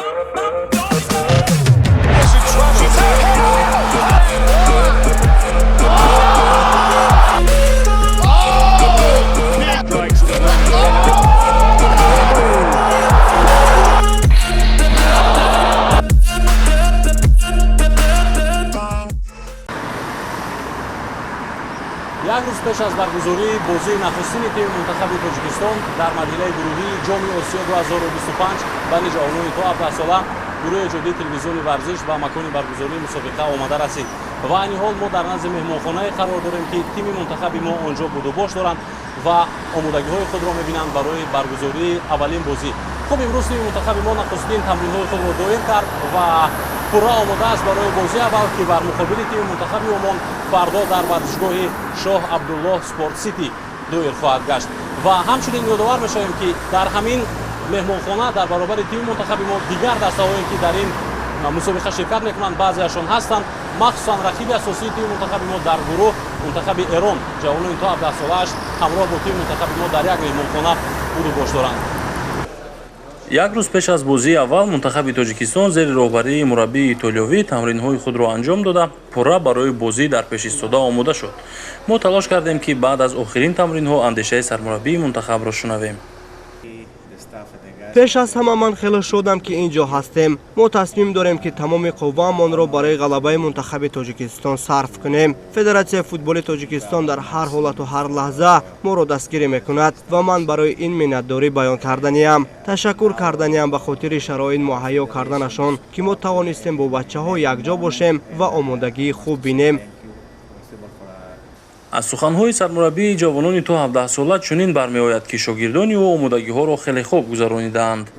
یک روز پیش از برگزاری بازی نخستین تیم منتخب تاجیکستان در مرحله گروهی جام آسیا 2025 بین جوانان تا 17 ساله گروه جدید تلویزیون ورزش و مکان برگزاری مسابقه آمده رسید و این حال ما در نزد مهمانخانه قرار داریم که تیم منتخب ما آنجا بود و باش دارند و آمادگی‌های خود را می‌بینند برای برگزاری اولین بازی. خب امروز تیم منتخب ما نخستین تمرین‌های خود را دایر کرد و پورا آماده است برای بازی اول که بر مقابل تیم منتخب عمان فردا در ورزشگاه شاه عبدالله سپورت سیتی دایر خواهد گشت و همچنین یادآور می‌شویم که در همین مهمانخانه در برابر تیم منتخب ما دیگر دسته‌هایی که در این مسابقه شرکت می‌کنند بعضی‌اشان هستند، مخصوصا رقیب اساسی تیم منتخب ما در گروه منتخب ایران جوانان تا 17 ساله‌اش همراه با تیم منتخب ما در یک مهمانخانه بود باش دارند. یک روز پیش از بازی اول منتخب تاجیکستان زیر راهبری مربی ایتالیایی تمرین‌های خود را انجام داده پورا برای بازی در پیش ایستاده آماده شد. ما تلاش کردیم که بعد از آخرین تمرین‌ها اندیشه سرمربی منتخب را شنویم. پیش از همه من خیلی شدم که اینجا هستیم. ما تصمیم داریم که تمام قوامون را برای غلبه منتخب تاجیکستان صرف کنیم. فدراسیون فوتبال تاجیکستان در هر حالت و هر لحظه ما را دستگیری میکند و من برای این منتداری بیان کردنیم. تشکر کردنیم به خاطر شرایط مهیا کردنشان که ما توانستیم با بچه‌ها یکجا باشیم و آمادگی خوب بینیم. از سخن‌های سرمربی جوانان تا 17 ساله چنین برمی‌آید که شاگردانی و آمادگی‌ها را خیلی خوب گذرانیدند.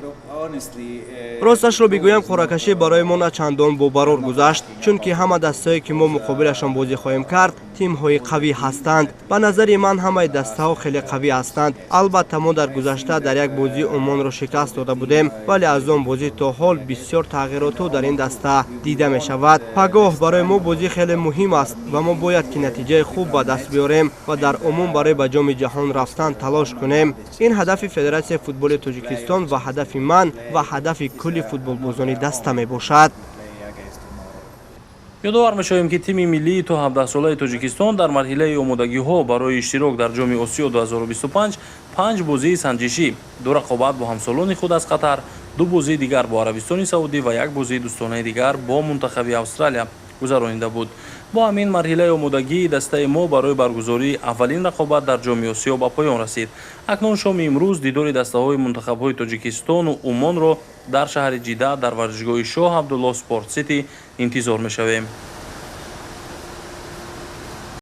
راستش را بگویم قرعه‌کشی برای ما نه چندان باورور گذشت، چون که همه دسته‌ای که ما مقابلشان بازی خواهیم کرد تیم‌های قوی هستند. به نظر من همه دسته‌ها خیلی قوی هستند. البته ما در گذشته در یک بازی عمان را شکست داده بودیم، ولی از آن بازی تا حال بسیار تغییرات در این دسته دیده می شود. پگاه برای ما بازی خیلی مهم است و ما باید که نتیجه خوب به دست بیاریم و در عموم برای به جام جهان رفتن تلاش کنیم. این هدف فدراسیون فوتبال تاجیکستان و هدف من و هدف کلی فوتبال بازان دسته می باشد. یادآور می‌شویم که تیم ملی تا 17 ساله تاجیکستان در مرحله آمادگی‌ها برای اشتراک در جام آسیا 2025 5 بازی سنجشی، 2 رقابت با همسالان خود از قطر، 2 بازی دیگر با عربستان سعودی و 1 بازی دوستانه دیگر با منتخب استرالیا گذرانیده بود. با همین مرحله آمادگی دسته ما برای برگزاری اولین رقابت در جام آسیا به پایان رسید. اکنون شام امروز دیدار دسته‌های منتخب‌های تاجیکستان و عمان را در شهر جده در ورزشگاه شاه عبدالله سپورت سیتی انتظار می‌شویم.